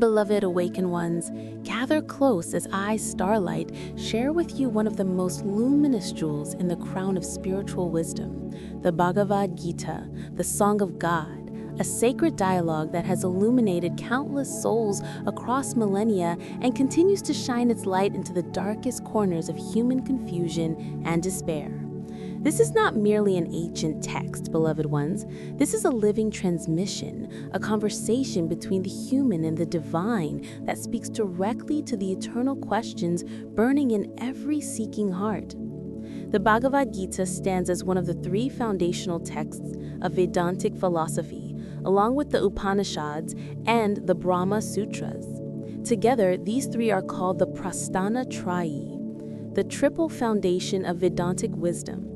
Beloved awakened ones, gather close as I, Starlight, share with you one of the most luminous jewels in the crown of spiritual wisdom, the Bhagavad Gita, the Song of God, a sacred dialogue that has illuminated countless souls across millennia and continues to shine its light into the darkest corners of human confusion and despair. This is not merely an ancient text, beloved ones. This is a living transmission, a conversation between the human and the divine that speaks directly to the eternal questions burning in every seeking heart. The Bhagavad Gita stands as one of the three foundational texts of Vedantic philosophy, along with the Upanishads and the Brahma Sutras. Together, these three are called the Prasthana Trayi, the triple foundation of Vedantic wisdom.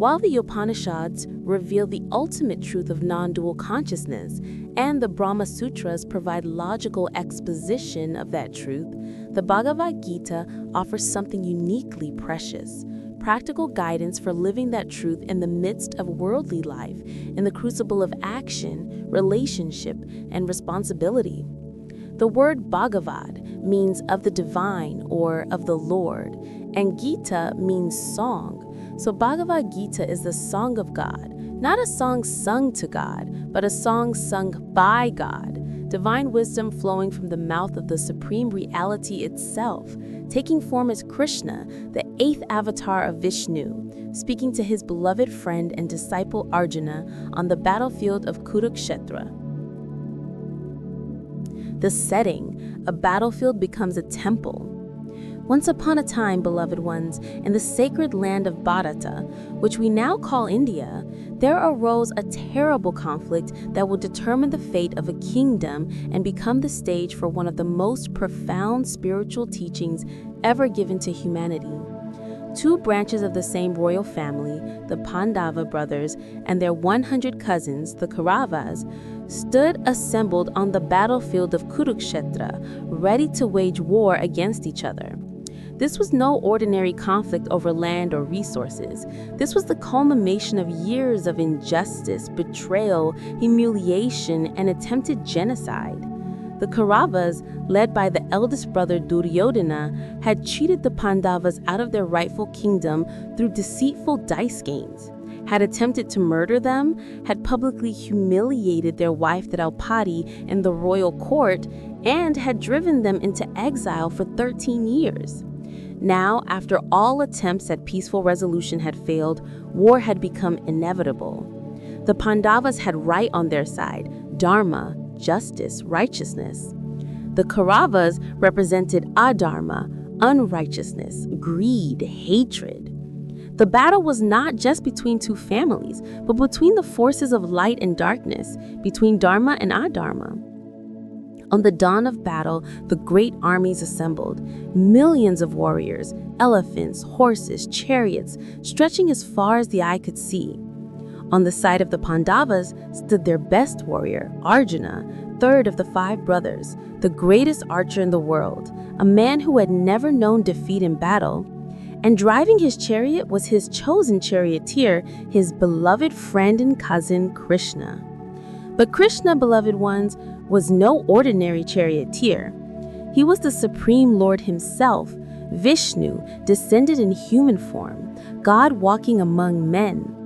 While the Upanishads reveal the ultimate truth of non-dual consciousness and the Brahma Sutras provide logical exposition of that truth, the Bhagavad Gita offers something uniquely precious, practical guidance for living that truth in the midst of worldly life, in the crucible of action, relationship, and responsibility. The word Bhagavad means of the divine or of the Lord, and Gita means song. So Bhagavad Gita is the song of God, not a song sung to God, but a song sung by God, divine wisdom flowing from the mouth of the supreme reality itself, taking form as Krishna, the 8th avatar of Vishnu, speaking to his beloved friend and disciple Arjuna on the battlefield of Kurukshetra. The setting, a battlefield becomes a temple. Once upon a time, beloved ones, in the sacred land of Bharata, which we now call India, there arose a terrible conflict that will determine the fate of a kingdom and become the stage for one of the most profound spiritual teachings ever given to humanity. Two branches of the same royal family, the Pandava brothers and their 100 cousins, the Kauravas, stood assembled on the battlefield of Kurukshetra, ready to wage war against each other. This was no ordinary conflict over land or resources. This was the culmination of years of injustice, betrayal, humiliation, and attempted genocide. The Kauravas, led by the eldest brother Duryodhana, had cheated the Pandavas out of their rightful kingdom through deceitful dice games, had attempted to murder them, had publicly humiliated their wife Draupadi in the royal court, and had driven them into exile for 13 years. Now, after all attempts at peaceful resolution had failed, war had become inevitable. The Pandavas had right on their side, Dharma, justice, righteousness. The Kauravas represented adharma, unrighteousness, greed, hatred. The battle was not just between two families, but between the forces of light and darkness, between Dharma and adharma. On the dawn of battle, the great armies assembled, millions of warriors, elephants, horses, chariots, stretching as far as the eye could see. On the side of the Pandavas stood their best warrior, Arjuna, third of the 5 brothers, the greatest archer in the world, a man who had never known defeat in battle. And driving his chariot was his chosen charioteer, his beloved friend and cousin, Krishna. But Krishna, beloved ones, was no ordinary charioteer. He was the Supreme Lord himself, Vishnu, descended in human form, God walking among men.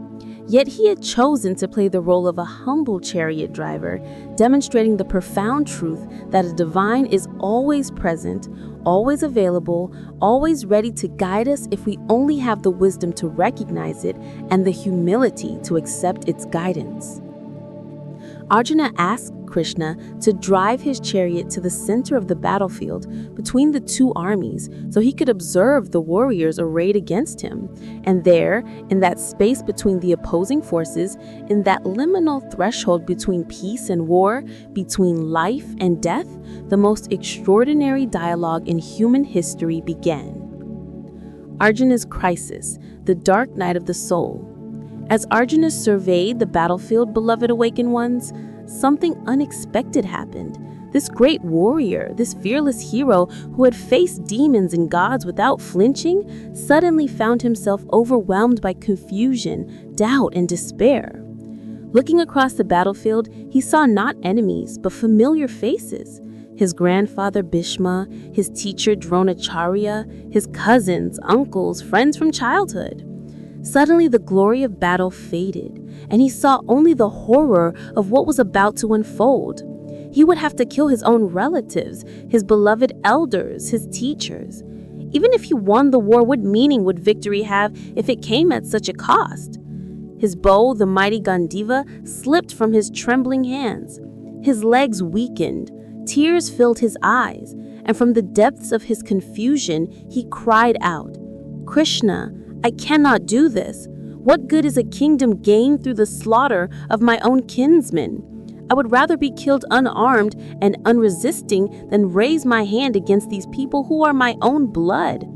Yet he had chosen to play the role of a humble chariot driver, demonstrating the profound truth that a divine is always present, always available, always ready to guide us if we only have the wisdom to recognize it and the humility to accept its guidance. Arjuna asked Krishna to drive his chariot to the center of the battlefield between the two armies so he could observe the warriors arrayed against him. And there, in that space between the opposing forces, in that liminal threshold between peace and war, between life and death, the most extraordinary dialogue in human history began. Arjuna's crisis, the dark night of the soul. As Arjuna surveyed the battlefield, beloved awakened ones, something unexpected happened. This great warrior, this fearless hero who had faced demons and gods without flinching, suddenly found himself overwhelmed by confusion, doubt, and despair. Looking across the battlefield, he saw not enemies, but familiar faces. his grandfather Bhishma, his teacher Dronacharya, his cousins, uncles, friends from childhood. Suddenly the glory of battle faded, and he saw only the horror of what was about to unfold. He would have to kill his own relatives, his beloved elders, his teachers. Even if he won the war, what meaning would victory have if it came at such a cost? His bow, the mighty Gandiva, slipped from his trembling hands. His legs weakened, tears filled his eyes, and from the depths of his confusion, he cried out, "Krishna, I cannot do this. What good is a kingdom gained through the slaughter of my own kinsmen? I would rather be killed unarmed and unresisting than raise my hand against these people who are my own blood.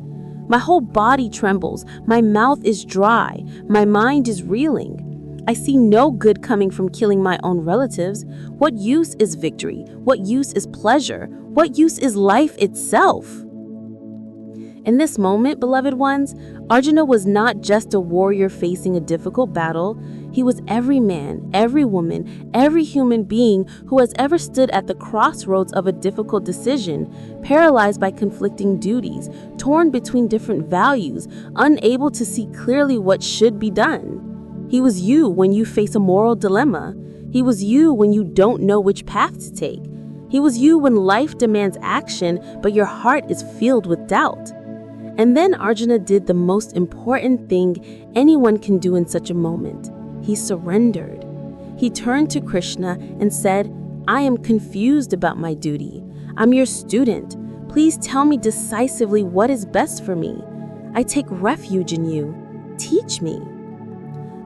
My whole body trembles, my mouth is dry, my mind is reeling. I see no good coming from killing my own relatives. What use is victory? What use is pleasure? What use is life itself?" In this moment, beloved ones, Arjuna was not just a warrior facing a difficult battle. He was every man, every woman, every human being who has ever stood at the crossroads of a difficult decision, paralyzed by conflicting duties, torn between different values, unable to see clearly what should be done. He was you when you face a moral dilemma. He was you when you don't know which path to take. He was you when life demands action, but your heart is filled with doubt. And then Arjuna did the most important thing anyone can do in such a moment. He surrendered. He turned to Krishna and said, "I am confused about my duty. I'm your student. Please tell me decisively what is best for me. I take refuge in you. Teach me."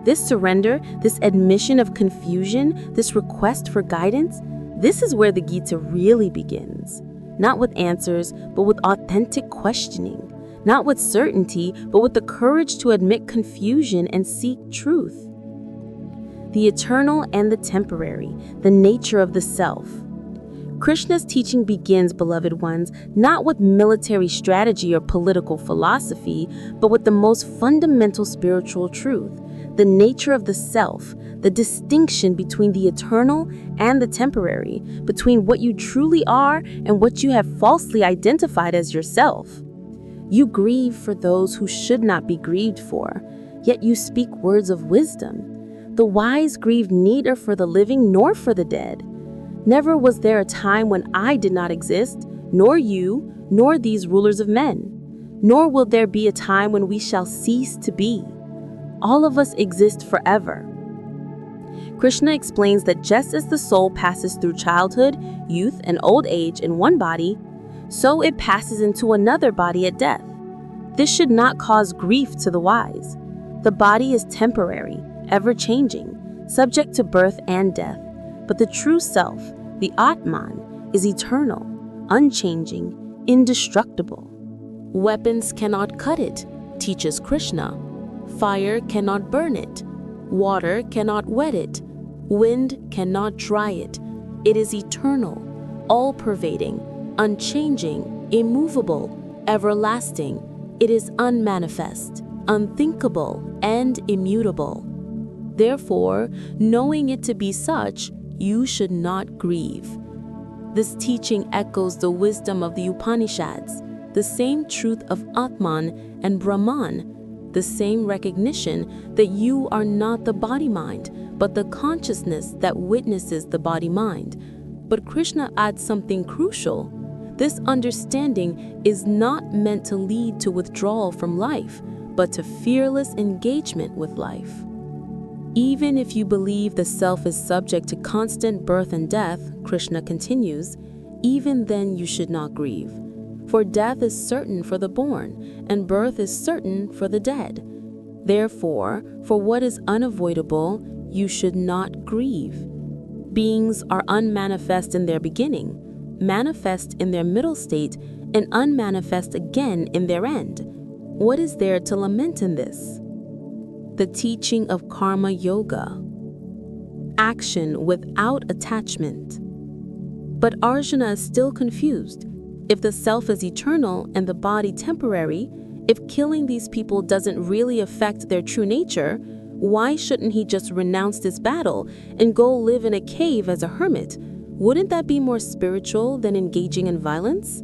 This surrender, this admission of confusion, this request for guidance, this is where the Gita really begins. Not with answers, but with authentic questioning. Not with certainty, but with the courage to admit confusion and seek truth. The eternal and the temporary, the nature of the self. Krishna's teaching begins, beloved ones, not with military strategy or political philosophy, but with the most fundamental spiritual truth, the nature of the self, the distinction between the eternal and the temporary, between what you truly are and what you have falsely identified as yourself. You grieve for those who should not be grieved for, yet you speak words of wisdom. The wise grieve neither for the living nor for the dead. Never was there a time when I did not exist, nor you, nor these rulers of men. Nor will there be a time when we shall cease to be. All of us exist forever. Krishna explains that just as the soul passes through childhood, youth, and old age in one body, so it passes into another body at death. This should not cause grief to the wise. The body is temporary, ever-changing, subject to birth and death, but the true self, the Atman, is eternal, unchanging, indestructible. Weapons cannot cut it, teaches Krishna. Fire cannot burn it. Water cannot wet it. Wind cannot dry it. It is eternal, all-pervading, unchanging, immovable, everlasting. It is unmanifest, unthinkable, and immutable. Therefore, knowing it to be such, you should not grieve. This teaching echoes the wisdom of the Upanishads, the same truth of Atman and Brahman, the same recognition that you are not the body-mind, but the consciousness that witnesses the body-mind. But Krishna adds something crucial. This understanding is not meant to lead to withdrawal from life, but to fearless engagement with life. Even if you believe the self is subject to constant birth and death, Krishna continues, even then you should not grieve. For death is certain for the born, and birth is certain for the dead. Therefore, for what is unavoidable, you should not grieve. Beings are unmanifest in their beginning, manifest in their middle state, and unmanifest again in their end. What is there to lament in this? The teaching of karma yoga, action without attachment. But Arjuna is still confused. If the self is eternal and the body temporary, if killing these people doesn't really affect their true nature, why shouldn't he just renounce this battle and go live in a cave as a hermit? Wouldn't that be more spiritual than engaging in violence?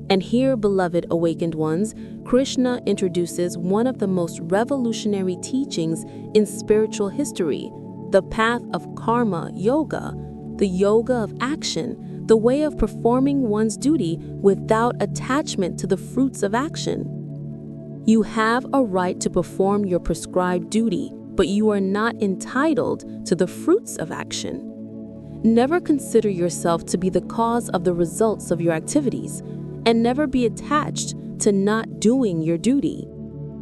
And here, beloved awakened ones, Krishna introduces one of the most revolutionary teachings in spiritual history, the path of karma yoga, the yoga of action, the way of performing one's duty without attachment to the fruits of action. You have a right to perform your prescribed duty, but you are not entitled to the fruits of action. Never consider yourself to be the cause of the results of your activities, and never be attached to not doing your duty.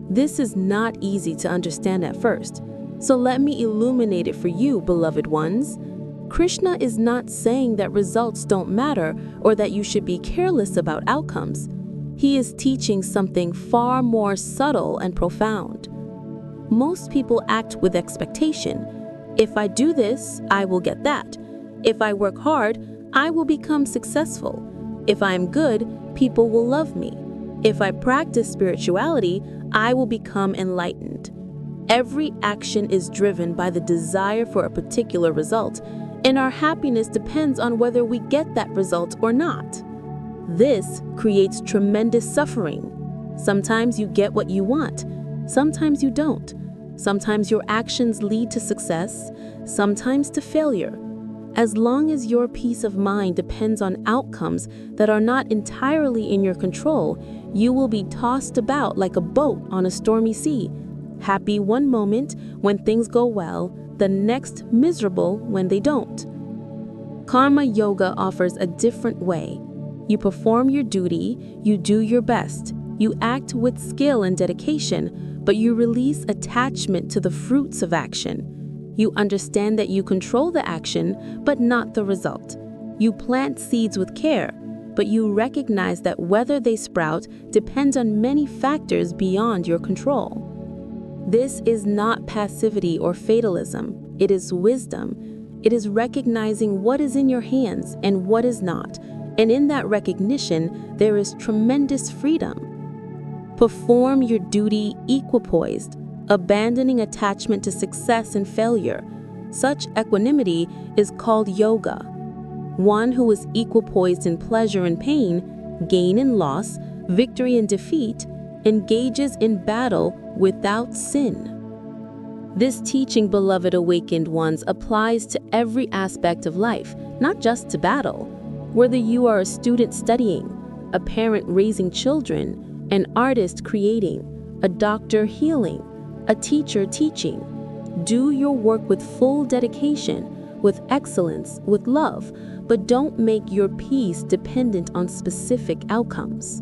This is not easy to understand at first, so let me illuminate it for you, beloved ones. Krishna is not saying that results don't matter or that you should be careless about outcomes. He is teaching something far more subtle and profound. Most people act with expectation. If I do this, I will get that. If I work hard, I will become successful. If I am good, people will love me. If I practice spirituality, I will become enlightened. Every action is driven by the desire for a particular result, and our happiness depends on whether we get that result or not. This creates tremendous suffering. Sometimes you get what you want, sometimes you don't. Sometimes your actions lead to success, sometimes to failure. As long as your peace of mind depends on outcomes that are not entirely in your control, you will be tossed about like a boat on a stormy sea, happy one moment when things go well, the next miserable when they don't. Karma yoga offers a different way. You perform your duty, you do your best, you act with skill and dedication, but you release attachment to the fruits of action. You understand that you control the action, but not the result. You plant seeds with care, but you recognize that whether they sprout depends on many factors beyond your control. This is not passivity or fatalism. It is wisdom. It is recognizing what is in your hands and what is not. And in that recognition, there is tremendous freedom. Perform your duty equipoised, abandoning attachment to success and failure. Such equanimity is called yoga. One who is equipoised in pleasure and pain, gain and loss, victory and defeat, engages in battle without sin. This teaching, beloved awakened ones, applies to every aspect of life, not just to battle. Whether you are a student studying, a parent raising children, an artist creating, a doctor healing, a teacher teaching, do your work with full dedication, with excellence, with love, but don't make your peace dependent on specific outcomes.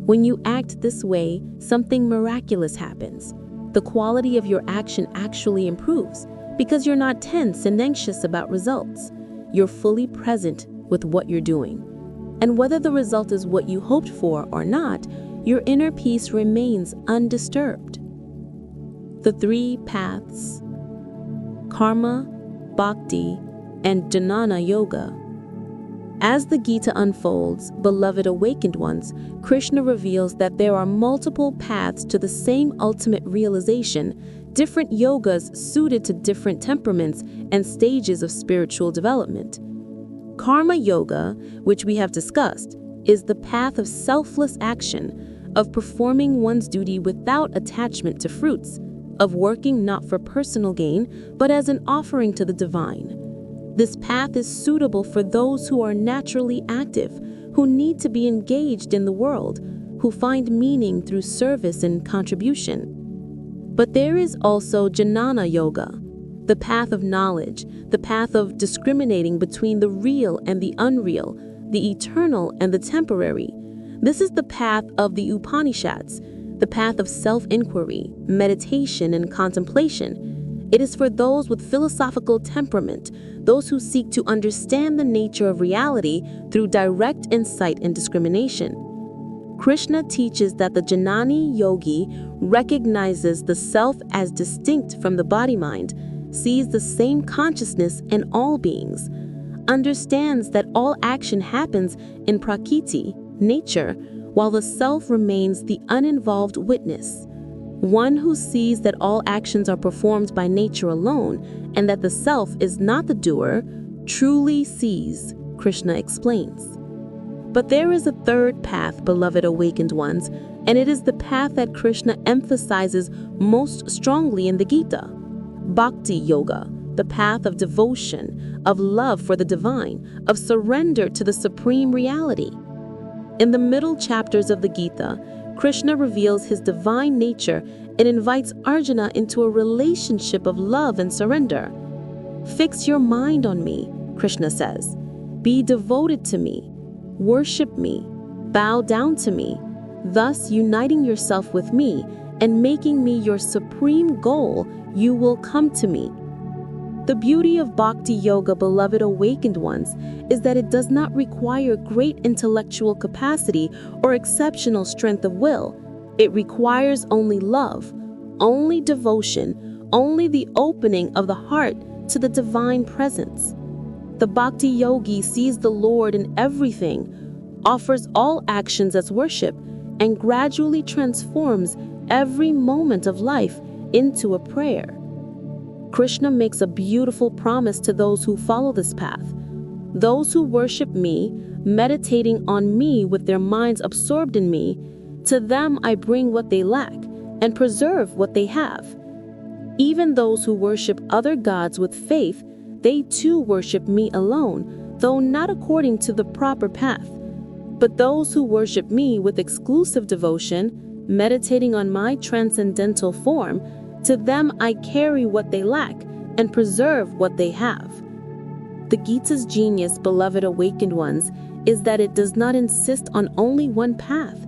When you act this way, something miraculous happens. The quality of your action actually improves because you're not tense and anxious about results. You're fully present with what you're doing. And whether the result is what you hoped for or not, your inner peace remains undisturbed. The three paths: karma, bhakti, and Jnana yoga. As the Gita unfolds, beloved awakened ones, Krishna reveals that there are multiple paths to the same ultimate realization, different yogas suited to different temperaments and stages of spiritual development. Karma yoga, which we have discussed, is the path of selfless action, of performing one's duty without attachment to fruits, of working not for personal gain, but as an offering to the divine. This path is suitable for those who are naturally active, who need to be engaged in the world, who find meaning through service and contribution. But there is also Jnana yoga, the path of knowledge, the path of discriminating between the real and the unreal, the eternal and the temporary. This is the path of the Upanishads, the path of self-inquiry, meditation, and contemplation. It is for those with philosophical temperament, those who seek to understand the nature of reality through direct insight and discrimination. Krishna teaches that the Jnani yogi recognizes the self as distinct from the body-mind, sees the same consciousness in all beings, understands that all action happens in prakriti, nature, while the self remains the uninvolved witness. One who sees that all actions are performed by nature alone and that the self is not the doer, truly sees, Krishna explains. But there is a third path, beloved awakened ones, and it is the path that Krishna emphasizes most strongly in the Gita. Bhakti Yoga, the path of devotion, of love for the divine, of surrender to the supreme reality. In the middle chapters of the Gita, Krishna reveals his divine nature and invites Arjuna into a relationship of love and surrender. Fix your mind on me, Krishna says. Be devoted to me. Worship me. Bow down to me, thus uniting yourself with me and making me your supreme goal. You will come to me. The beauty of Bhakti Yoga, beloved awakened ones, is that it does not require great intellectual capacity or exceptional strength of will. It requires only love, only devotion, only the opening of the heart to the divine presence. The Bhakti Yogi sees the Lord in everything, offers all actions as worship, and gradually transforms every moment of life into a prayer. Krishna makes a beautiful promise to those who follow this path. Those who worship me, meditating on me with their minds absorbed in me, to them I bring what they lack and preserve what they have. Even those who worship other gods with faith, they too worship me alone, though not according to the proper path. But those who worship me with exclusive devotion, meditating on my transcendental form, to them I carry what they lack and preserve what they have. The Gita's genius, beloved awakened ones, is that it does not insist on only one path.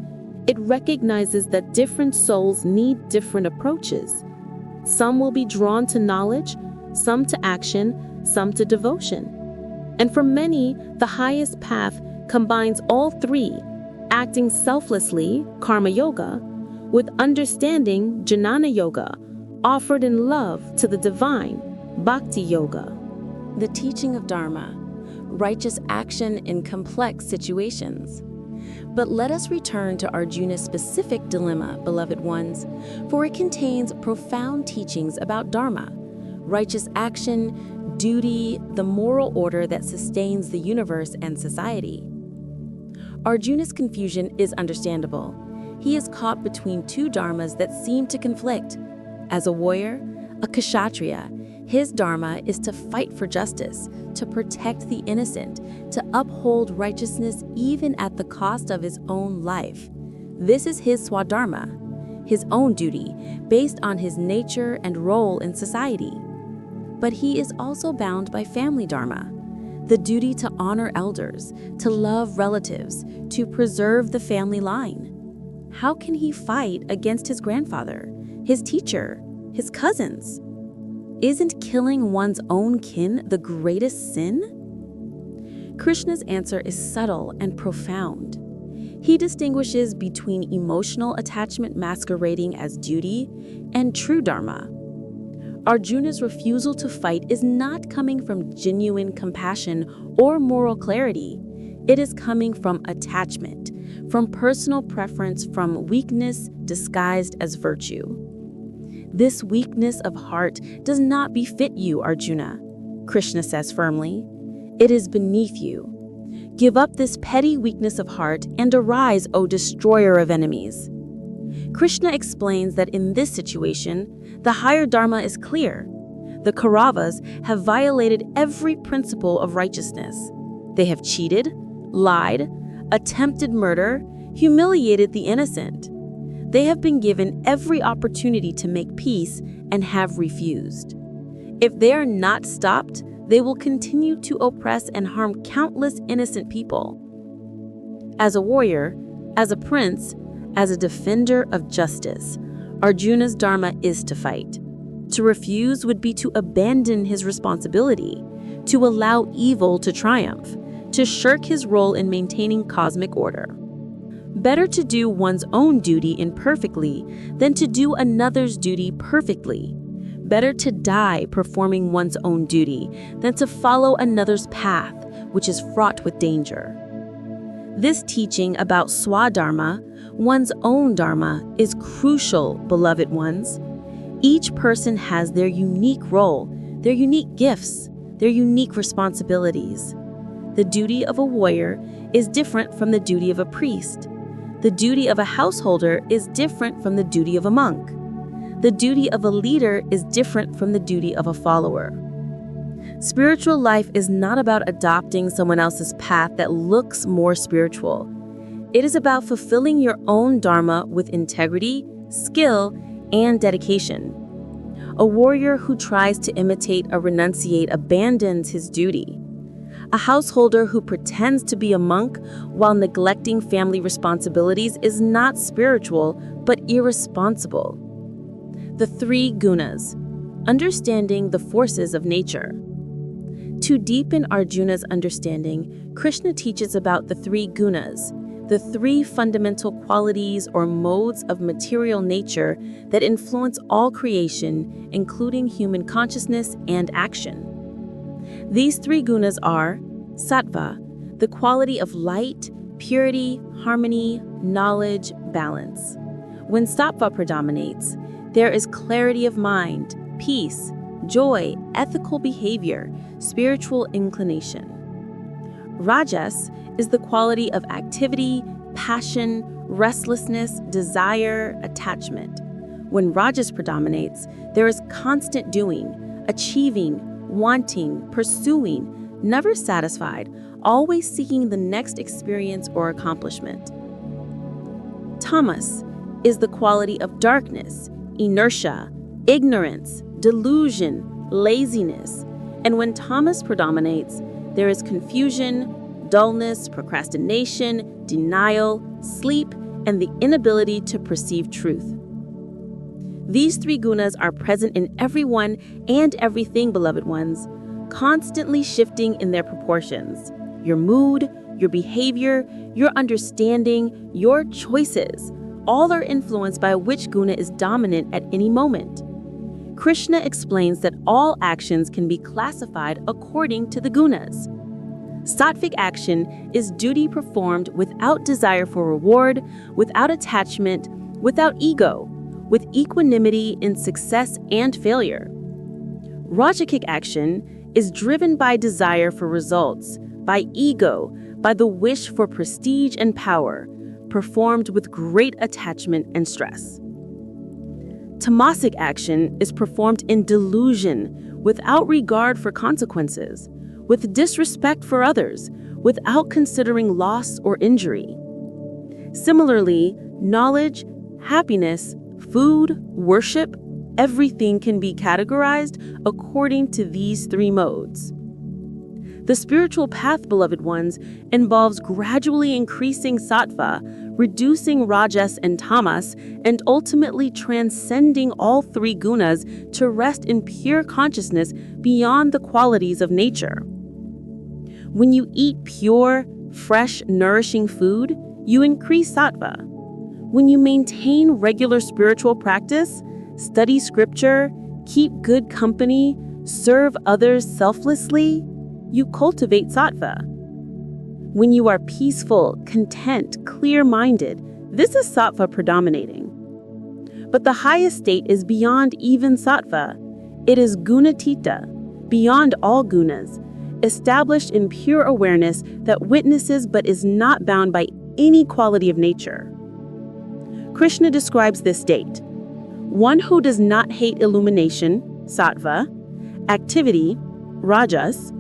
It recognizes that different souls need different approaches. Some will be drawn to knowledge, some to action, some to devotion. And for many, the highest path combines all three, acting selflessly, Karma Yoga, with understanding, Jnana Yoga, offered in love to the divine, Bhakti Yoga. The teaching of Dharma, righteous action in complex situations. But let us return to Arjuna's specific dilemma, beloved ones, for it contains profound teachings about Dharma, righteous action, duty, the moral order that sustains the universe and society. Arjuna's confusion is understandable. He is caught between two dharmas that seem to conflict. As a warrior, a kshatriya, his dharma is to fight for justice, to protect the innocent, to uphold righteousness even at the cost of his own life. This is his swadharma, his own duty, based on his nature and role in society. But he is also bound by family dharma, the duty to honor elders, to love relatives, to preserve the family line. How can he fight against his grandfather, his teacher, his cousins? Isn't killing one's own kin the greatest sin? Krishna's answer is subtle and profound. He distinguishes between emotional attachment masquerading as duty and true dharma. Arjuna's refusal to fight is not coming from genuine compassion or moral clarity. It is coming from attachment, from personal preference, from weakness disguised as virtue. This weakness of heart does not befit you, Arjuna, Krishna says firmly. It is beneath you. Give up this petty weakness of heart and arise, O destroyer of enemies. Krishna explains that in this situation, the higher dharma is clear. The Kauravas have violated every principle of righteousness. They have cheated, lied, attempted murder, humiliated the innocent. They have been given every opportunity to make peace and have refused. If they are not stopped, they will continue to oppress and harm countless innocent people. As a warrior, as a prince, as a defender of justice, Arjuna's dharma is to fight. To refuse would be to abandon his responsibility, to allow evil to triumph, to shirk his role in maintaining cosmic order. Better to do one's own duty imperfectly than to do another's duty perfectly. Better to die performing one's own duty than to follow another's path, which is fraught with danger. This teaching about swadharma, one's own dharma, is crucial, beloved ones. Each person has their unique role, their unique gifts, their unique responsibilities. The duty of a warrior is different from the duty of a priest. The duty of a householder is different from the duty of a monk. The duty of a leader is different from the duty of a follower. Spiritual life is not about adopting someone else's path that looks more spiritual. It is about fulfilling your own Dharma with integrity, skill, and dedication. A warrior who tries to imitate a renunciate abandons his duty. A householder who pretends to be a monk while neglecting family responsibilities is not spiritual, but irresponsible. The Three Gunas, understanding the forces of nature. To deepen Arjuna's understanding, Krishna teaches about the Three Gunas, the three fundamental qualities or modes of material nature that influence all creation, including human consciousness and action. These three gunas are sattva, the quality of light, purity, harmony, knowledge, balance. When sattva predominates, there is clarity of mind, peace, joy, ethical behavior, spiritual inclination. Rajas is the quality of activity, passion, restlessness, desire, attachment. When Rajas predominates, there is constant doing, achieving, wanting, pursuing, never satisfied, always seeking the next experience or accomplishment. Tamas is the quality of darkness, inertia, ignorance, delusion, laziness. And when tamas predominates, there is confusion, dullness, procrastination, denial, sleep, and the inability to perceive truth. These three gunas are present in everyone and everything, beloved ones, constantly shifting in their proportions. Your mood, your behavior, your understanding, your choices, all are influenced by which guna is dominant at any moment. Krishna explains that all actions can be classified according to the gunas. Sattvic action is duty performed without desire for reward, without attachment, without ego, with equanimity in success and failure. Rajakic action is driven by desire for results, by ego, by the wish for prestige and power, performed with great attachment and stress. Tamasic action is performed in delusion, without regard for consequences, with disrespect for others, without considering loss or injury. Similarly, knowledge, happiness, food, worship, everything can be categorized according to these three modes. The spiritual path, beloved ones, involves gradually increasing sattva, reducing rajas and tamas, and ultimately transcending all three gunas to rest in pure consciousness beyond the qualities of nature. When you eat pure, fresh, nourishing food, you increase sattva. When you maintain regular spiritual practice, study scripture, keep good company, serve others selflessly, you cultivate sattva. When you are peaceful, content, clear-minded, this is sattva predominating. But the highest state is beyond even sattva. It is gunatita, beyond all gunas, established in pure awareness that witnesses but is not bound by any quality of nature. Krishna describes this state: one who does not hate illumination, sattva, activity, rajas,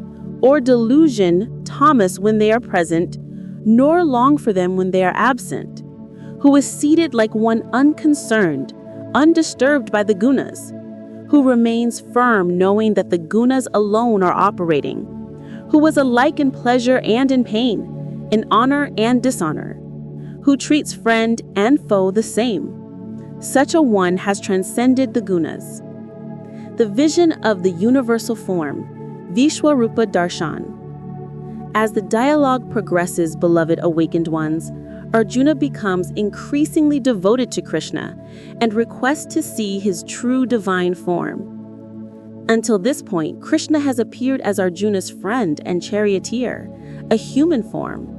or delusion, tamas, when they are present, nor long for them when they are absent, who is seated like one unconcerned, undisturbed by the gunas, who remains firm knowing that the gunas alone are operating, who was alike in pleasure and in pain, in honor and dishonor, who treats friend and foe the same. Such a one has transcended the gunas. The vision of the universal form, Vishwarupa Darshan. As the dialogue progresses, beloved awakened ones, Arjuna becomes increasingly devoted to Krishna and requests to see his true divine form. Until this point, Krishna has appeared as Arjuna's friend and charioteer, a human form.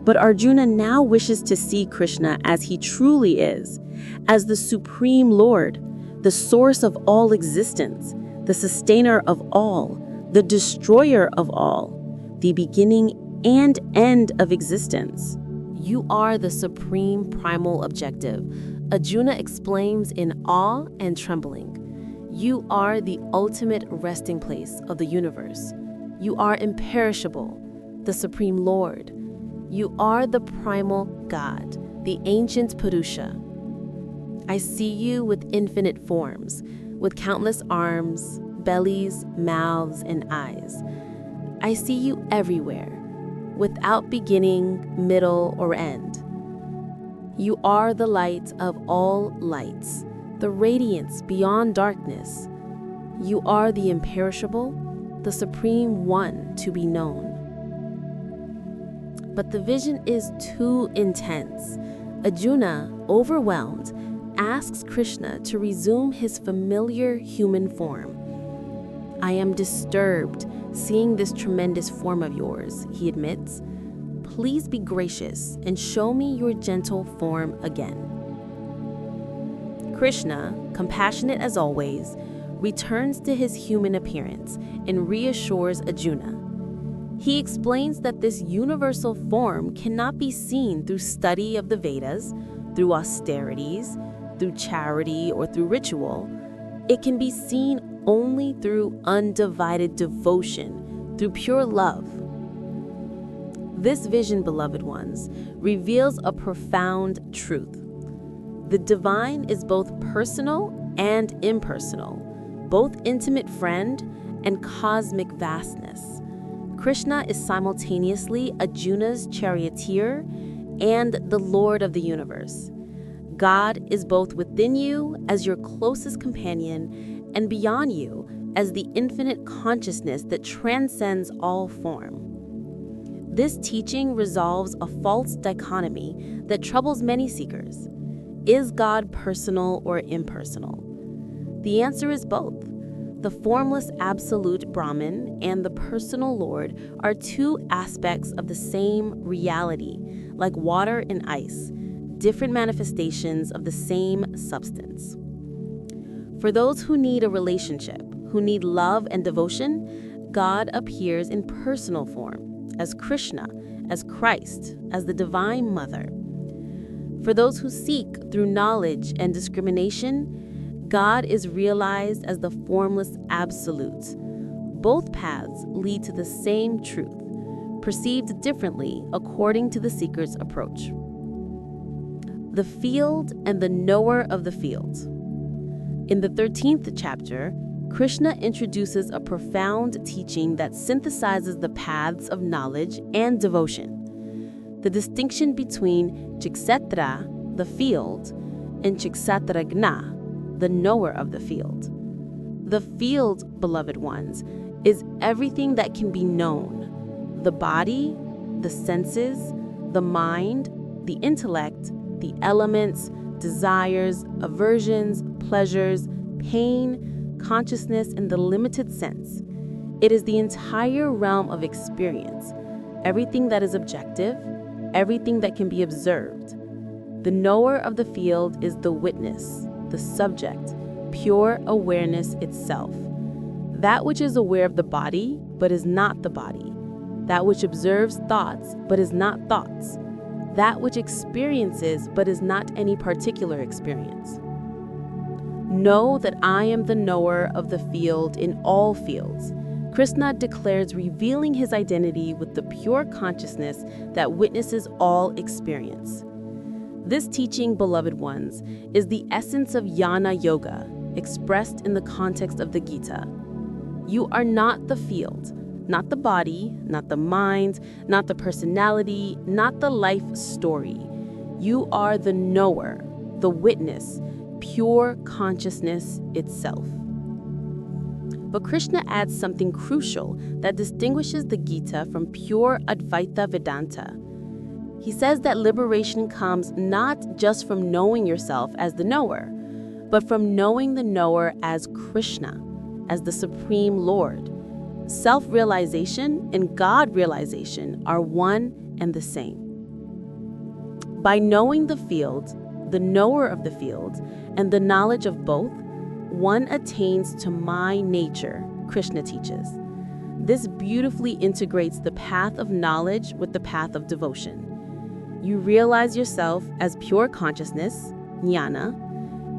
But Arjuna now wishes to see Krishna as he truly is, as the Supreme Lord, the source of all existence, the sustainer of all, the destroyer of all, the beginning and end of existence. You are the supreme primal objective, Arjuna exclaims in awe and trembling. You are the ultimate resting place of the universe. You are imperishable, the Supreme Lord. You are the primal God, the ancient Purusha. I see you with infinite forms, with countless arms, bellies, mouths, and eyes. I see you everywhere, without beginning, middle, or end. You are the light of all lights, the radiance beyond darkness. You are the imperishable, the Supreme One to be known. But the vision is too intense. Arjuna, overwhelmed, asks Krishna to resume his familiar human form. I am disturbed seeing this tremendous form of yours, he admits. Please be gracious and show me your gentle form again. Krishna, compassionate as always, returns to his human appearance and reassures Arjuna. He explains that this universal form cannot be seen through study of the Vedas, through austerities, through charity, or through ritual. It can be seen only through undivided devotion, through pure love. This vision, beloved ones, reveals a profound truth. The divine is both personal and impersonal, both intimate friend and cosmic vastness. Krishna is simultaneously Arjuna's charioteer and the Lord of the universe. God is both within you as your closest companion and beyond you as the infinite consciousness that transcends all form. This teaching resolves a false dichotomy that troubles many seekers. Is God personal or impersonal? The answer is both. The formless absolute Brahman and the personal Lord are two aspects of the same reality, like water and ice, different manifestations of the same substance. For those who need a relationship, who need love and devotion, God appears in personal form, as Krishna, as Christ, as the Divine Mother. For those who seek through knowledge and discrimination, God is realized as the formless absolute. Both paths lead to the same truth, perceived differently according to the seeker's approach. The field and the knower of the field. In the 13th chapter, Krishna introduces a profound teaching that synthesizes the paths of knowledge and devotion. The distinction between Chikshetra, the field, and Chikshetragna, the knower of the field. The field, beloved ones, is everything that can be known. The body, the senses, the mind, the intellect, the elements, desires, aversions, pleasures, pain, consciousness, and the limited sense. It is the entire realm of experience, everything that is objective, everything that can be observed. The knower of the field is the witness, the subject, pure awareness itself. That which is aware of the body, but is not the body. That which observes thoughts, but is not thoughts. That which experiences, but is not any particular experience. Know that I am the knower of the field in all fields. Krishna declares, revealing his identity with the pure consciousness that witnesses all experience. This teaching, beloved ones, is the essence of Jnana Yoga, expressed in the context of the Gita. You are not the field, not the body, not the mind, not the personality, not the life story. You are the knower, the witness, pure consciousness itself. But Krishna adds something crucial that distinguishes the Gita from pure Advaita Vedanta. He says that liberation comes not just from knowing yourself as the knower, but from knowing the knower as Krishna, as the Supreme Lord. Self-realization and God-realization are one and the same. By knowing the field, the knower of the field, and the knowledge of both, one attains to my nature, Krishna teaches. This beautifully integrates the path of knowledge with the path of devotion. You realize yourself as pure consciousness, Jnana,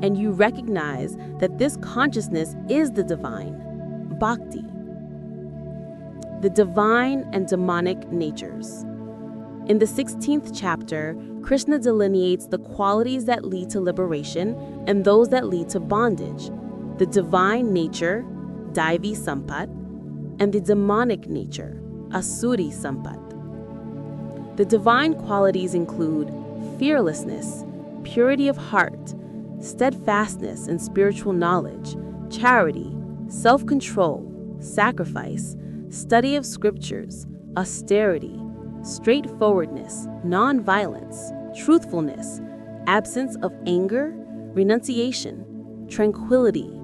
and you recognize that this consciousness is the divine, Bhakti. The divine and demonic natures. In the 16th chapter, Krishna delineates the qualities that lead to liberation and those that lead to bondage, the divine nature, Daivi Sampat, and the demonic nature, Asuri Sampat. The divine qualities include fearlessness, purity of heart, steadfastness and spiritual knowledge, charity, self-control, sacrifice, study of scriptures, austerity, straightforwardness, non-violence, truthfulness, absence of anger, renunciation, tranquility,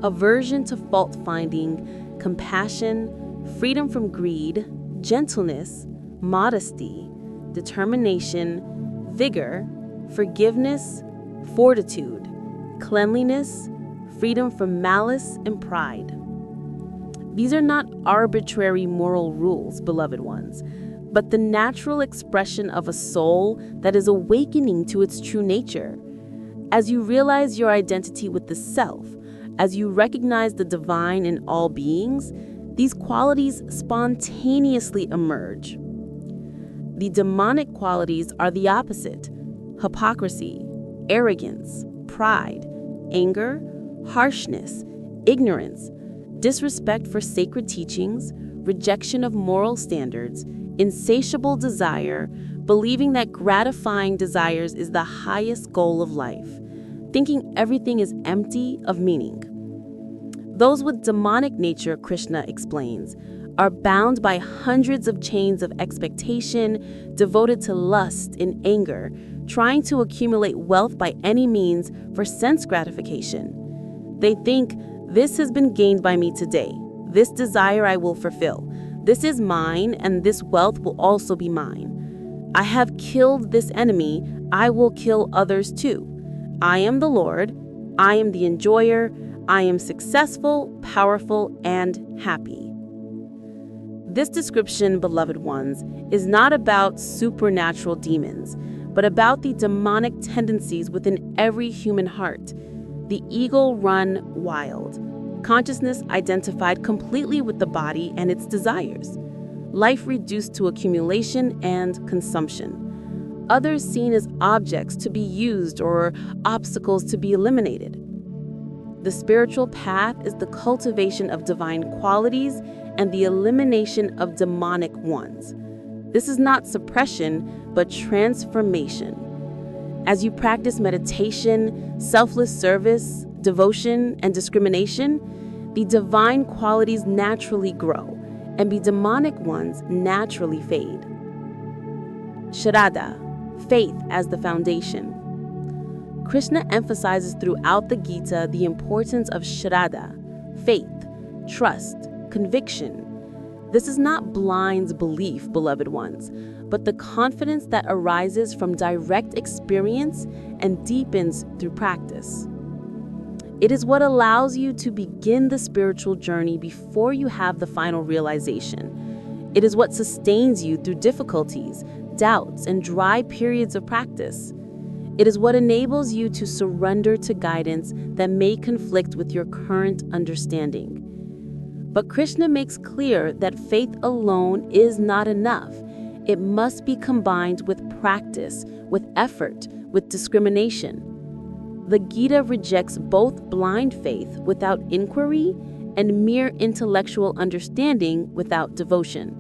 aversion to fault-finding, compassion, freedom from greed, gentleness, modesty, determination, vigor, forgiveness, fortitude, cleanliness, freedom from malice and pride. These are not arbitrary moral rules, beloved ones, but the natural expression of a soul that is awakening to its true nature. As you realize your identity with the self, as you recognize the divine in all beings, these qualities spontaneously emerge. The demonic qualities are the opposite: hypocrisy, arrogance, pride, anger, harshness, ignorance, disrespect for sacred teachings, rejection of moral standards, insatiable desire, believing that gratifying desires is the highest goal of life, thinking everything is empty of meaning. Those with demonic nature, Krishna explains, are bound by hundreds of chains of expectation, devoted to lust and anger, trying to accumulate wealth by any means for sense gratification. They think, this has been gained by me today. This desire I will fulfill. This is mine, and this wealth will also be mine. I have killed this enemy. I will kill others too. I am the Lord. I am the enjoyer. I am successful, powerful, and happy. This description, beloved ones, is not about supernatural demons, but about the demonic tendencies within every human heart. The ego run wild, consciousness identified completely with the body and its desires, life reduced to accumulation and consumption, others seen as objects to be used or obstacles to be eliminated. The spiritual path is the cultivation of divine qualities and the elimination of demonic ones. This is not suppression, but transformation. As you practice meditation, selfless service, devotion, and discrimination, the divine qualities naturally grow, and the demonic ones naturally fade. Shraddha, faith as the foundation. Krishna emphasizes throughout the Gita the importance of Shraddha, faith, trust, conviction. This is not blind belief, beloved ones, but the confidence that arises from direct experience and deepens through practice. It is what allows you to begin the spiritual journey before you have the final realization. It is what sustains you through difficulties, doubts, and dry periods of practice. It is what enables you to surrender to guidance that may conflict with your current understanding. But Krishna makes clear that faith alone is not enough. It must be combined with practice, with effort, with discrimination. The Gita rejects both blind faith without inquiry and mere intellectual understanding without devotion.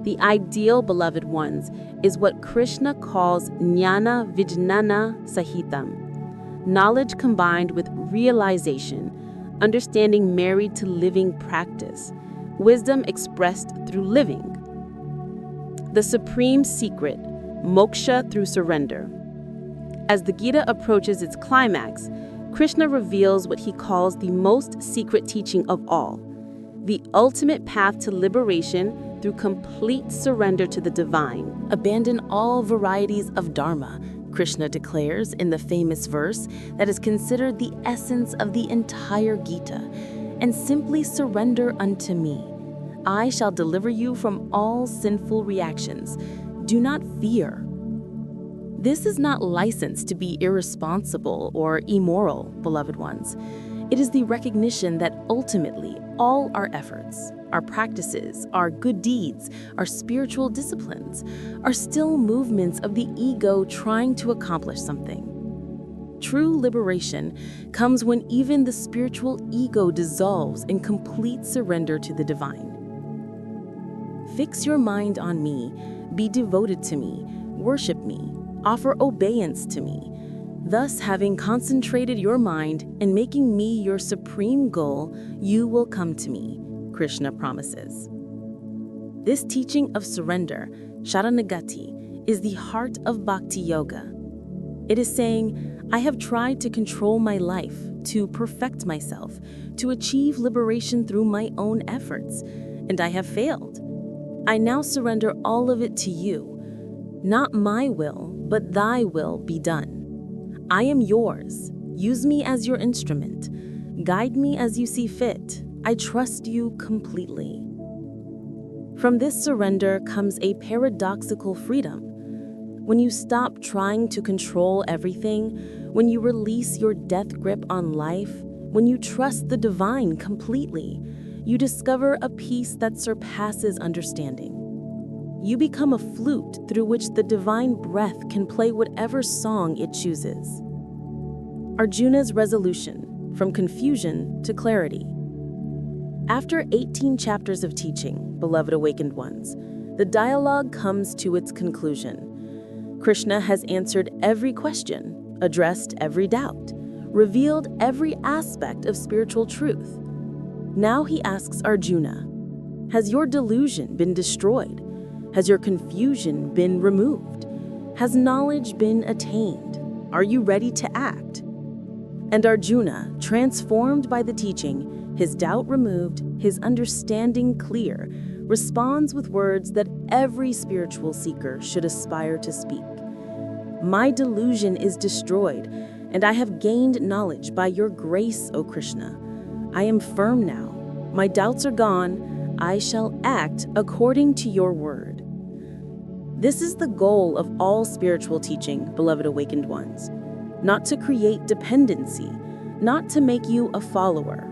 The ideal, beloved ones, is what Krishna calls Jnana Vijnana Sahitam, knowledge combined with realization, understanding married to living practice, wisdom expressed through living. The supreme secret, moksha through surrender. As the Gita approaches its climax, Krishna reveals what he calls the most secret teaching of all, the ultimate path to liberation through complete surrender to the divine. Abandon all varieties of Dharma, Krishna declares in the famous verse that is considered the essence of the entire Gita, and simply surrender unto me. I shall deliver you from all sinful reactions. Do not fear. This is not license to be irresponsible or immoral, beloved ones. It is the recognition that ultimately all our efforts, our practices, our good deeds, our spiritual disciplines are still movements of the ego trying to accomplish something. True liberation comes when even the spiritual ego dissolves in complete surrender to the divine. Fix your mind on me, be devoted to me, worship me, offer obedience to me. Thus, having concentrated your mind and making me your supreme goal, you will come to me, Krishna promises. This teaching of surrender, Sharanagati, is the heart of Bhakti Yoga. It is saying, I have tried to control my life, to perfect myself, to achieve liberation through my own efforts, and I have failed. I now surrender all of it to you. Not my will, but thy will be done. I am yours. Use me as your instrument. Guide me as you see fit. I trust you completely. From this surrender comes a paradoxical freedom. When you stop trying to control everything, when you release your death grip on life, when you trust the divine completely, you discover a peace that surpasses understanding. You become a flute through which the divine breath can play whatever song it chooses. Arjuna's resolution, from confusion to clarity. After 18 chapters of teaching, beloved awakened ones, the dialogue comes to its conclusion. Krishna has answered every question, addressed every doubt, revealed every aspect of spiritual truth. Now he asks Arjuna, has your delusion been destroyed? Has your confusion been removed? Has knowledge been attained? Are you ready to act? And Arjuna, transformed by the teaching, his doubt removed, his understanding clear, responds with words that every spiritual seeker should aspire to speak. My delusion is destroyed, and I have gained knowledge by your grace, O Krishna. I am firm now. My doubts are gone. I shall act according to your word. This is the goal of all spiritual teaching, beloved awakened ones. Not to create dependency, not to make you a follower,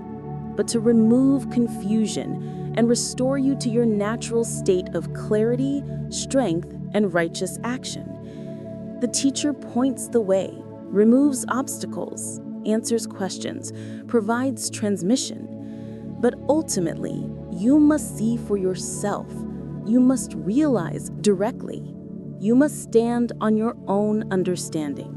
but to remove confusion and restore you to your natural state of clarity, strength, and righteous action. The teacher points the way, removes obstacles, answers questions, provides transmission. But ultimately, you must see for yourself. You must realize directly. You must stand on your own understanding.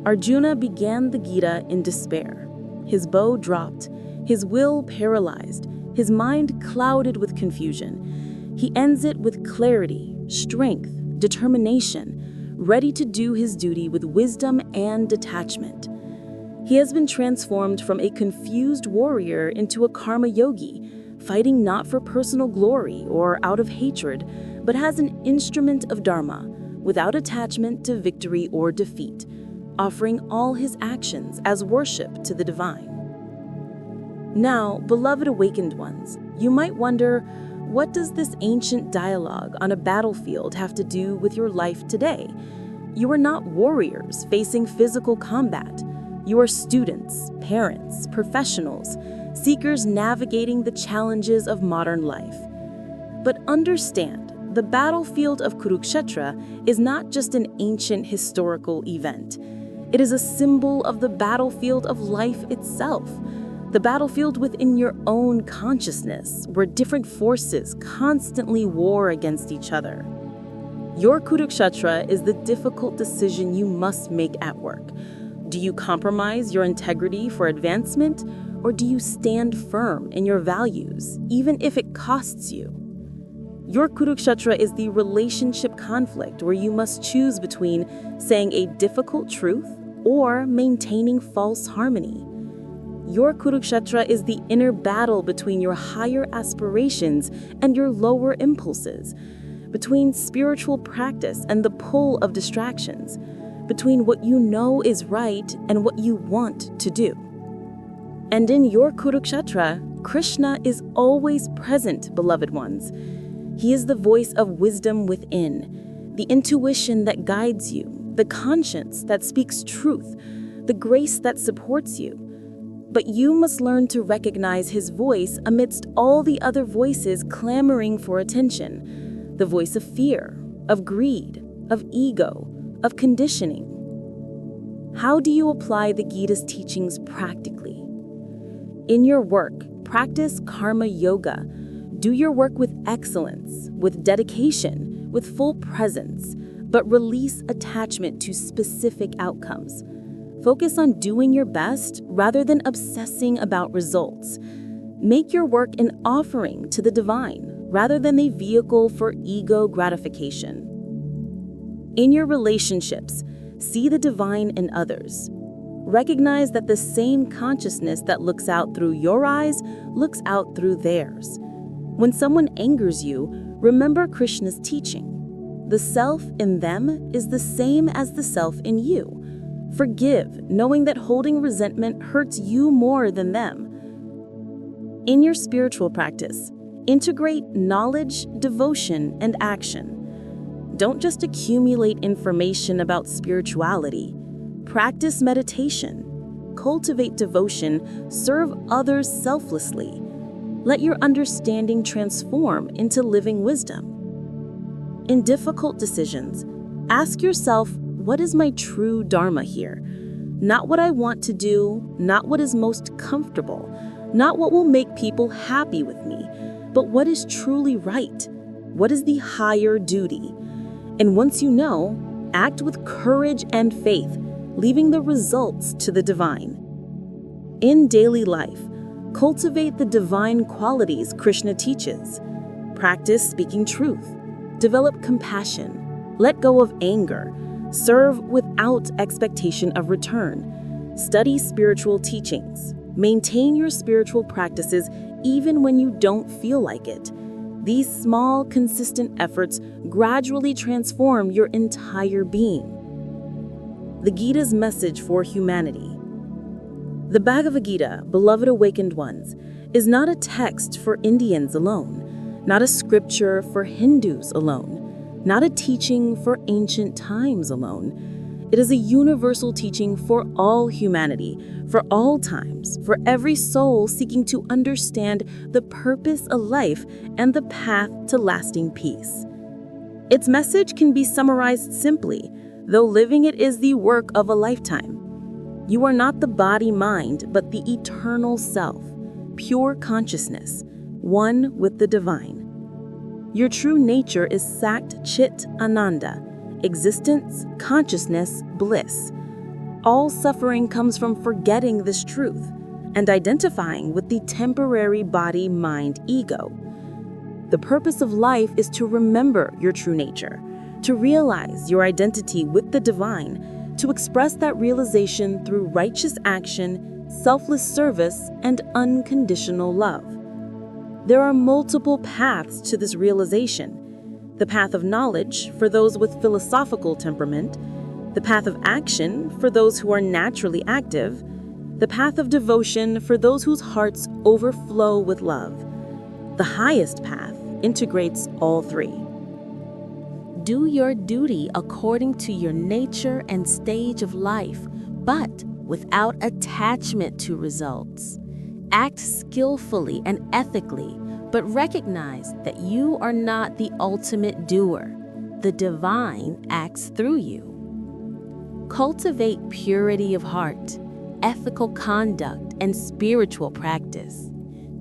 Arjuna began the Gita in despair. His bow dropped, his will paralyzed, his mind clouded with confusion. He ends it with clarity, strength, determination, ready to do his duty with wisdom and detachment. He has been transformed from a confused warrior into a karma yogi, fighting not for personal glory or out of hatred, but as an instrument of Dharma, without attachment to victory or defeat, offering all his actions as worship to the divine. Now, beloved awakened ones, you might wonder, what does this ancient dialogue on a battlefield have to do with your life today? You are not warriors facing physical combat. You are students, parents, professionals, seekers navigating the challenges of modern life. But understand, the Battlefield of Kurukshetra is not just an ancient historical event. It is a symbol of the battlefield of life itself, the battlefield within your own consciousness, where different forces constantly war against each other. Your Kurukshetra is the difficult decision you must make at work. Do you compromise your integrity for advancement, or do you stand firm in your values, even if it costs you? Your Kurukshetra is the relationship conflict where you must choose between saying a difficult truth or maintaining false harmony. Your Kurukshetra is the inner battle between your higher aspirations and your lower impulses, between spiritual practice and the pull of distractions, between what you know is right and what you want to do. And in your Kurukshetra, Krishna is always present, beloved ones. He is the voice of wisdom within, the intuition that guides you, the conscience that speaks truth, the grace that supports you. But you must learn to recognize his voice amidst all the other voices clamoring for attention, the voice of fear, of greed, of ego, of conditioning. How do you apply the Gita's teachings practically? In your work, practice karma yoga. Do your work with excellence, with dedication, with full presence, but release attachment to specific outcomes. Focus on doing your best rather than obsessing about results. Make your work an offering to the divine rather than a vehicle for ego gratification. In your relationships, see the divine in others. Recognize that the same consciousness that looks out through your eyes looks out through theirs. When someone angers you, remember Krishna's teaching. The self in them is the same as the self in you. Forgive, knowing that holding resentment hurts you more than them. In your spiritual practice, integrate knowledge, devotion, and action. Don't just accumulate information about spirituality. Practice meditation. Cultivate devotion. Serve others selflessly. Let your understanding transform into living wisdom. In difficult decisions, ask yourself, what is my true Dharma here? Not what I want to do, not what is most comfortable, not what will make people happy with me, but what is truly right? What is the higher duty? And once you know, act with courage and faith, leaving the results to the divine. In daily life, cultivate the divine qualities Krishna teaches. Practice speaking truth. Develop compassion. Let go of anger. Serve without expectation of return. Study spiritual teachings. Maintain your spiritual practices even when you don't feel like it. These small, consistent efforts gradually transform your entire being. The Gita's message for humanity. The Bhagavad Gita, beloved awakened ones, is not a text for Indians alone, not a scripture for Hindus alone, not a teaching for ancient times alone. It is a universal teaching for all humanity, for all times, for every soul seeking to understand the purpose of life and the path to lasting peace. Its message can be summarized simply, though living it is the work of a lifetime. You are not the body-mind, but the eternal self, pure consciousness, one with the divine. Your true nature is Sat Chit Ananda, existence, consciousness, bliss. All suffering comes from forgetting this truth and identifying with the temporary body-mind ego. The purpose of life is to remember your true nature, to realize your identity with the divine, to express that realization through righteous action, selfless service, and unconditional love. There are multiple paths to this realization. The path of knowledge for those with philosophical temperament, the path of action for those who are naturally active, the path of devotion for those whose hearts overflow with love. The highest path integrates all three. Do your duty according to your nature and stage of life, but without attachment to results. Act skillfully and ethically, but recognize that you are not the ultimate doer. The divine acts through you. Cultivate purity of heart, ethical conduct, and spiritual practice.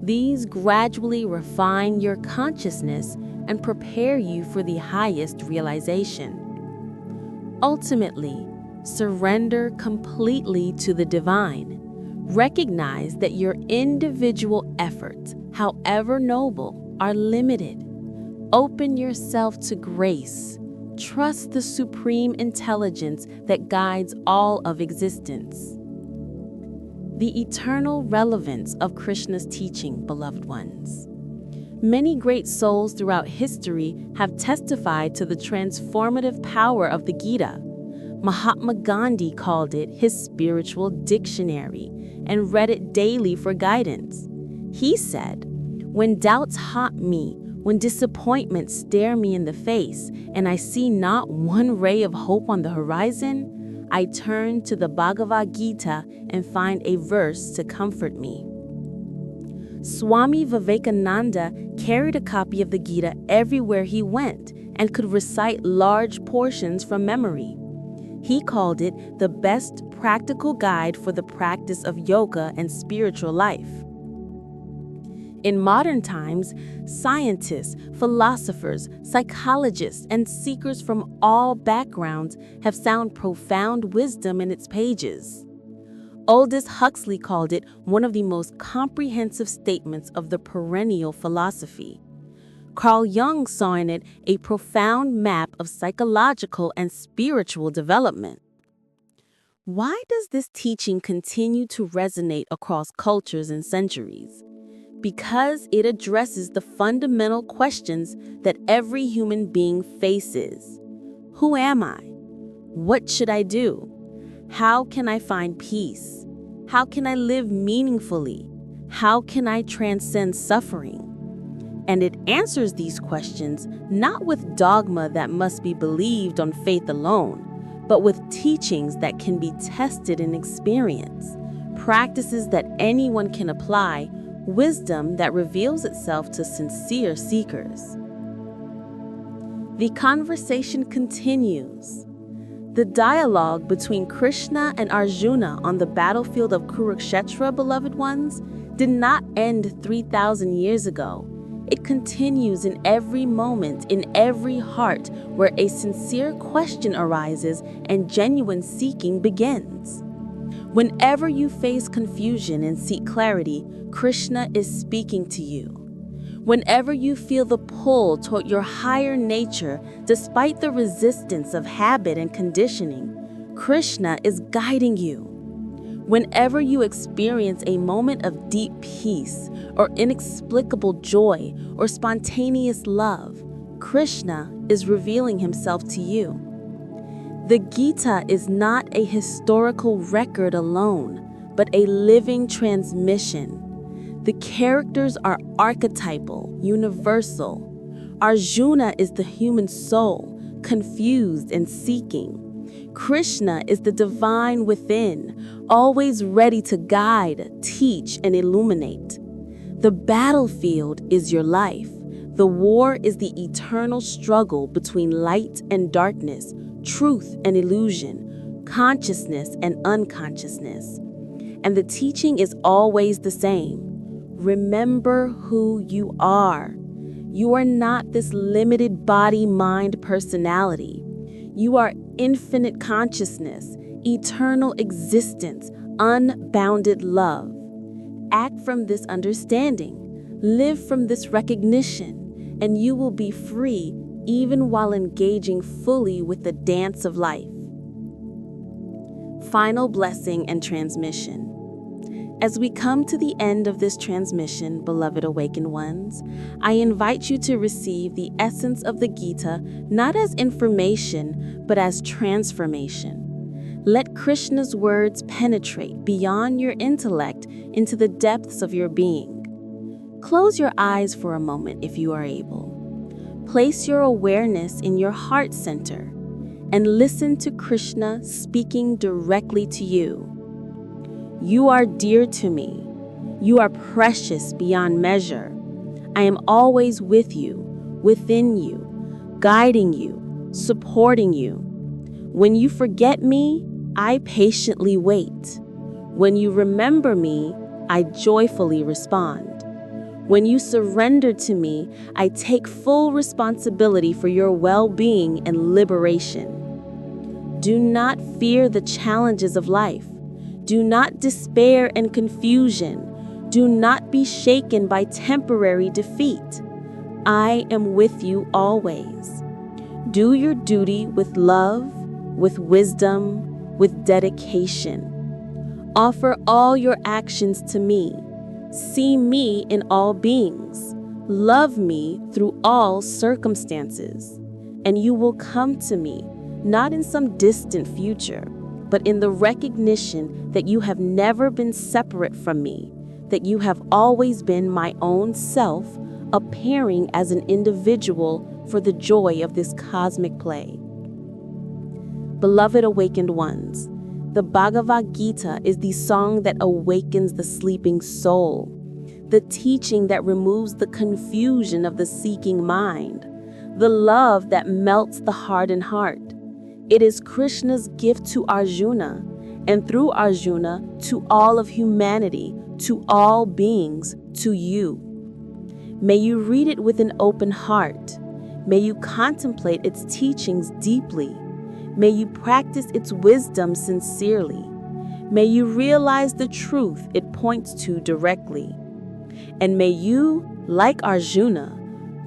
These gradually refine your consciousness and prepare you for the highest realization. Ultimately, surrender completely to the divine. Recognize that your individual efforts, however noble, are limited. Open yourself to grace. Trust the supreme intelligence that guides all of existence. The eternal relevance of Krishna's teaching, beloved ones. Many great souls throughout history have testified to the transformative power of the Gita. Mahatma Gandhi called it his spiritual dictionary and read it daily for guidance. He said, "When doubts haunt me, when disappointments stare me in the face, and I see not one ray of hope on the horizon, I turn to the Bhagavad Gita and find a verse to comfort me." Swami Vivekananda carried a copy of the Gita everywhere he went and could recite large portions from memory. He called it the best practical guide for the practice of yoga and spiritual life. In modern times, scientists, philosophers, psychologists, and seekers from all backgrounds have found profound wisdom in its pages. Aldous Huxley called it one of the most comprehensive statements of the perennial philosophy. Carl Jung saw in it a profound map of psychological and spiritual development. Why does this teaching continue to resonate across cultures and centuries? Because it addresses the fundamental questions that every human being faces. Who am I? What should I do? How can I find peace? How can I live meaningfully? How can I transcend suffering? And it answers these questions not with dogma that must be believed on faith alone, but with teachings that can be tested in experience, practices that anyone can apply, wisdom that reveals itself to sincere seekers. The conversation continues. The dialogue between Krishna and Arjuna on the battlefield of Kurukshetra, beloved ones, did not end 3,000 years ago. It continues in every moment, in every heart, where a sincere question arises and genuine seeking begins. Whenever you face confusion and seek clarity, Krishna is speaking to you. Whenever you feel the pull toward your higher nature, despite the resistance of habit and conditioning, Krishna is guiding you. Whenever you experience a moment of deep peace, or inexplicable joy, or spontaneous love, Krishna is revealing himself to you. The Gita is not a historical record alone, but a living transmission. The characters are archetypal, universal. Arjuna is the human soul, confused and seeking. Krishna is the divine within, always ready to guide, teach, and illuminate. The battlefield is your life. The war is the eternal struggle between light and darkness, truth and illusion, consciousness and unconsciousness. And the teaching is always the same. Remember who you are. You are not this limited body-mind personality. You are infinite consciousness, eternal existence, unbounded love. Act from this understanding. Live from this recognition, and you will be free even while engaging fully with the dance of life. Final blessing and transmission. As we come to the end of this transmission, beloved awakened ones, I invite you to receive the essence of the Gita not as information, but as transformation. Let Krishna's words penetrate beyond your intellect into the depths of your being. Close your eyes for a moment if you are able. Place your awareness in your heart center and listen to Krishna speaking directly to you. You are dear to me. You are precious beyond measure. I am always with you, within you, guiding you, supporting you. When you forget me, I patiently wait. When you remember me, I joyfully respond. When you surrender to me, I take full responsibility for your well-being and liberation. Do not fear the challenges of life. Do not despair and confusion. Do not be shaken by temporary defeat. I am with you always. Do your duty with love, with wisdom, with dedication. Offer all your actions to me. See me in all beings. Love me through all circumstances. And you will come to me, not in some distant future, but in the recognition that you have never been separate from me, that you have always been my own self, appearing as an individual for the joy of this cosmic play. Beloved awakened ones, the Bhagavad Gita is the song that awakens the sleeping soul, the teaching that removes the confusion of the seeking mind, the love that melts the hardened heart. It is Krishna's gift to Arjuna, and through Arjuna to all of humanity, to all beings, to you. May you read it with an open heart. May you contemplate its teachings deeply. May you practice its wisdom sincerely. May you realize the truth it points to directly. And may you, like Arjuna,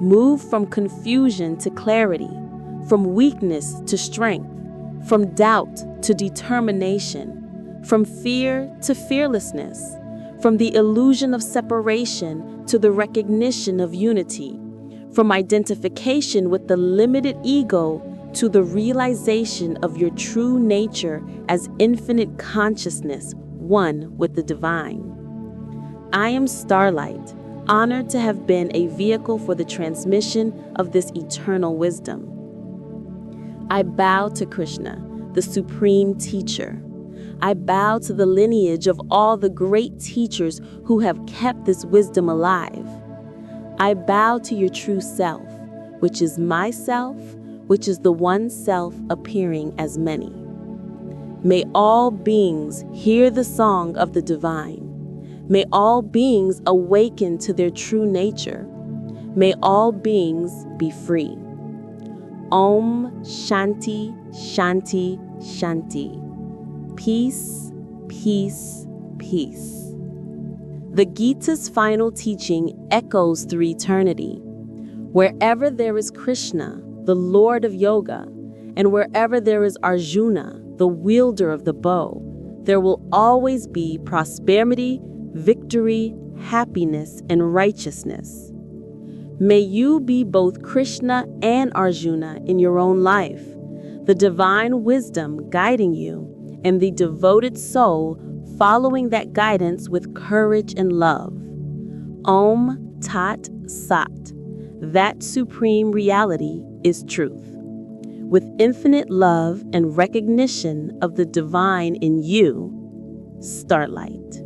move from confusion to clarity, from weakness to strength, from doubt to determination, from fear to fearlessness, from the illusion of separation to the recognition of unity, from identification with the limited ego to the realization of your true nature as infinite consciousness, one with the divine. I am Starlight, honored to have been a vehicle for the transmission of this eternal wisdom. I bow to Krishna, the supreme teacher. I bow to the lineage of all the great teachers who have kept this wisdom alive. I bow to your true self, which is myself, which is the one self appearing as many. May all beings hear the song of the divine. May all beings awaken to their true nature. May all beings be free. Om Shanti, Shanti, Shanti. Peace, peace, peace. The Gita's final teaching echoes through eternity. Wherever there is Krishna, the Lord of Yoga, and wherever there is Arjuna, the wielder of the bow, there will always be prosperity, victory, happiness, and righteousness. May you be both Krishna and Arjuna in your own life, the divine wisdom guiding you, and the devoted soul following that guidance with courage and love. Om Tat Sat. That supreme reality is truth. With infinite love and recognition of the divine in you, Starlight.